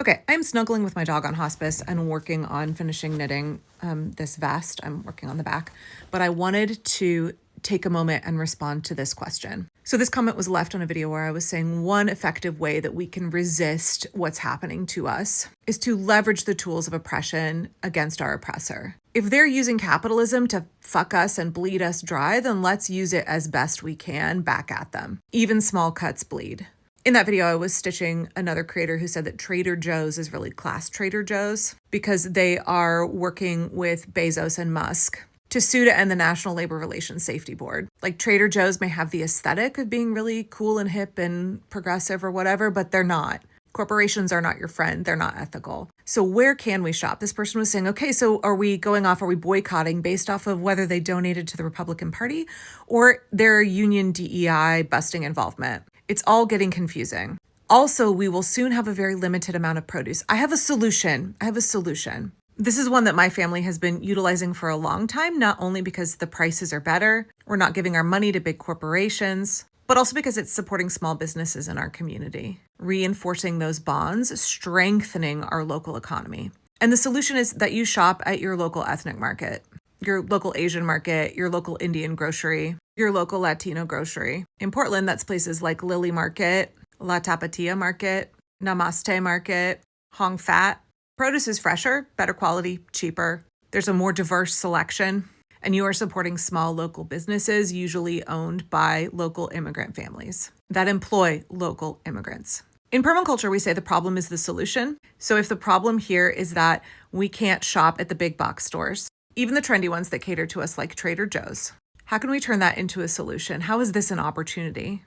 Okay, I'm snuggling with my dog on hospice and working on finishing knitting this vest. I'm working on the back, but I wanted to take a moment and respond to this question. So this comment was left on a video where I was saying one effective way that we can resist what's happening to us is to leverage the tools of oppression against our oppressor. If they're using capitalism to fuck us and bleed us dry, then let's use it as best we can back at them. Even small cuts bleed. In that video, I was stitching another creator who said that Trader Joe's is really class Trader Joe's because they are working with Bezos and Musk to sue to end the National Labor Relations Safety Board. Like Trader Joe's may have the aesthetic of being really cool and hip and progressive or whatever, but they're not. Corporations are not your friend. They're not ethical. So where can we shop? This person was saying, okay, so are we boycotting based off of whether they donated to the Republican Party or their union DEI busting involvement? It's all getting confusing. Also, we will soon have a very limited amount of produce. I have a solution. This is one that my family has been utilizing for a long time, not only because the prices are better, we're not giving our money to big corporations, but also because it's supporting small businesses in our community, reinforcing those bonds, strengthening our local economy. And the solution is that you shop at your local ethnic market, your local Asian market, your local Indian grocery, your local Latino grocery. In Portland, that's places like Lily Market, La Tapatia Market, Namaste Market, Hong Fat. Produce is fresher, better quality, cheaper. There's a more diverse selection, and you are supporting small local businesses, usually owned by local immigrant families that employ local immigrants. In permaculture, we say the problem is the solution. So if the problem here is that we can't shop at the big box stores, even the trendy ones that cater to us like Trader Joe's, how can we turn that into a solution? How is this an opportunity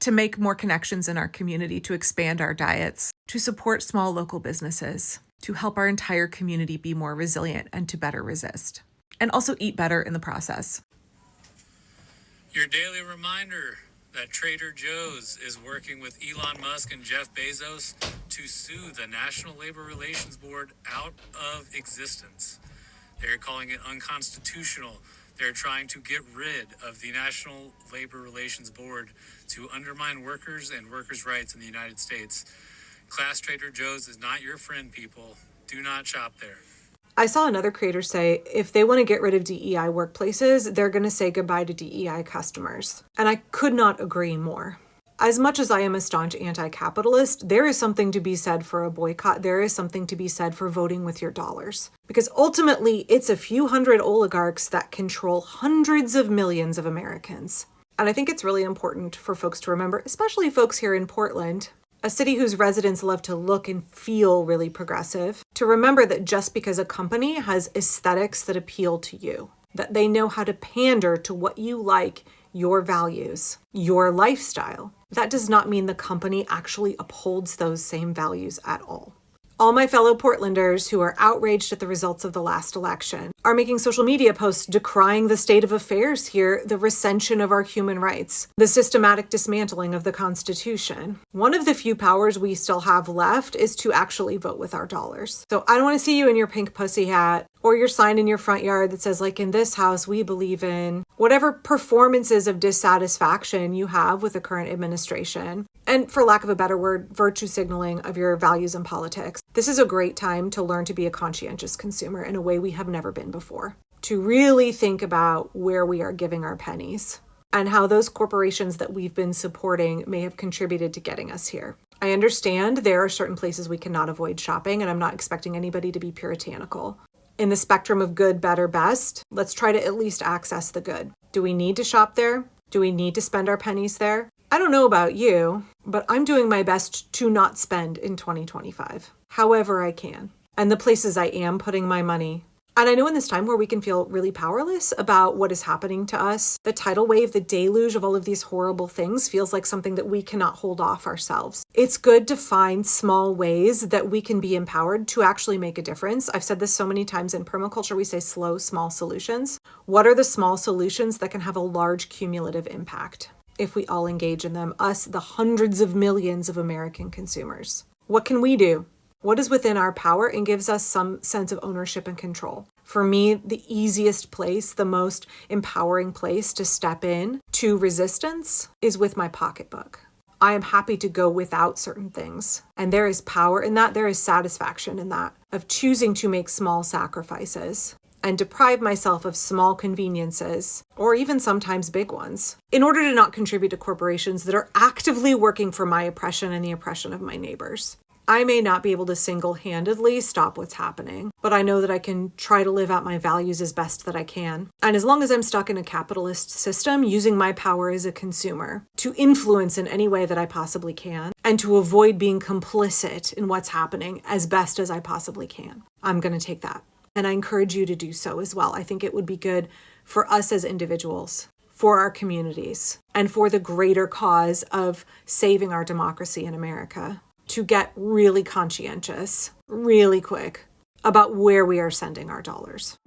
to make more connections in our community, to expand our diets, to support small local businesses, to help our entire community be more resilient and to better resist, and also eat better in the process? Your daily reminder that Trader Joe's is working with Elon Musk and Jeff Bezos to sue the National Labor Relations Board out of existence. They're calling it unconstitutional. They're trying to get rid of the National Labor Relations Board to undermine workers and workers' rights in the United States. Class Trader Joe's is not your friend, people. Do not shop there. I saw another creator say if they want to get rid of DEI workplaces, they're going to say goodbye to DEI customers. And I could not agree more. As much as I am a staunch anti-capitalist, there is something to be said for a boycott. There is something to be said for voting with your dollars. Because ultimately, it's a few hundred oligarchs that control hundreds of millions of Americans. And I think it's really important for folks to remember, especially folks here in Portland, a city whose residents love to look and feel really progressive, to remember that just because a company has aesthetics that appeal to you, that they know how to pander to what you like, your values, your lifestyle, that does not mean the company actually upholds those same values at all. All my fellow Portlanders who are outraged at the results of the last election are making social media posts decrying the state of affairs here, the recension of our human rights, the systematic dismantling of the Constitution. One of the few powers we still have left is to actually vote with our dollars. So I don't want to see you in your pink pussy hat or your sign in your front yard that says, like, in this house, we believe in whatever performances of dissatisfaction you have with the current administration. And for lack of a better word, virtue signaling of your values and politics. This is a great time to learn to be a conscientious consumer in a way we have never been before. To really think about where we are giving our pennies and how those corporations that we've been supporting may have contributed to getting us here. I understand there are certain places we cannot avoid shopping, and I'm not expecting anybody to be puritanical. In the spectrum of good, better, best, let's try to at least access the good. Do we need to shop there? Do we need to spend our pennies there? I don't know about you, but I'm doing my best to not spend in 2025, however I can. And the places I am putting my money. And I know in this time where we can feel really powerless about what is happening to us, the tidal wave, the deluge of all of these horrible things feels like something that we cannot hold off ourselves. It's good to find small ways that we can be empowered to actually make a difference. I've said this so many times in permaculture, we say slow, small solutions. What are the small solutions that can have a large cumulative impact if we all engage in them, us, the hundreds of millions of American consumers? What can we do? What is within our power and gives us some sense of ownership and control? For me, the easiest place, the most empowering place to step in to resistance is with my pocketbook. I am happy to go without certain things. And there is power in that. There is satisfaction in that, of choosing to make small sacrifices and deprive myself of small conveniences, or even sometimes big ones, in order to not contribute to corporations that are actively working for my oppression and the oppression of my neighbors. I may not be able to single-handedly stop what's happening, but I know that I can try to live out my values as best that I can. And as long as I'm stuck in a capitalist system, using my power as a consumer to influence in any way that I possibly can, and to avoid being complicit in what's happening as best as I possibly can, I'm going to take that. And I encourage you to do so as well. I think it would be good for us as individuals, for our communities, and for the greater cause of saving our democracy in America, to get really conscientious, really quick, about where we are sending our dollars.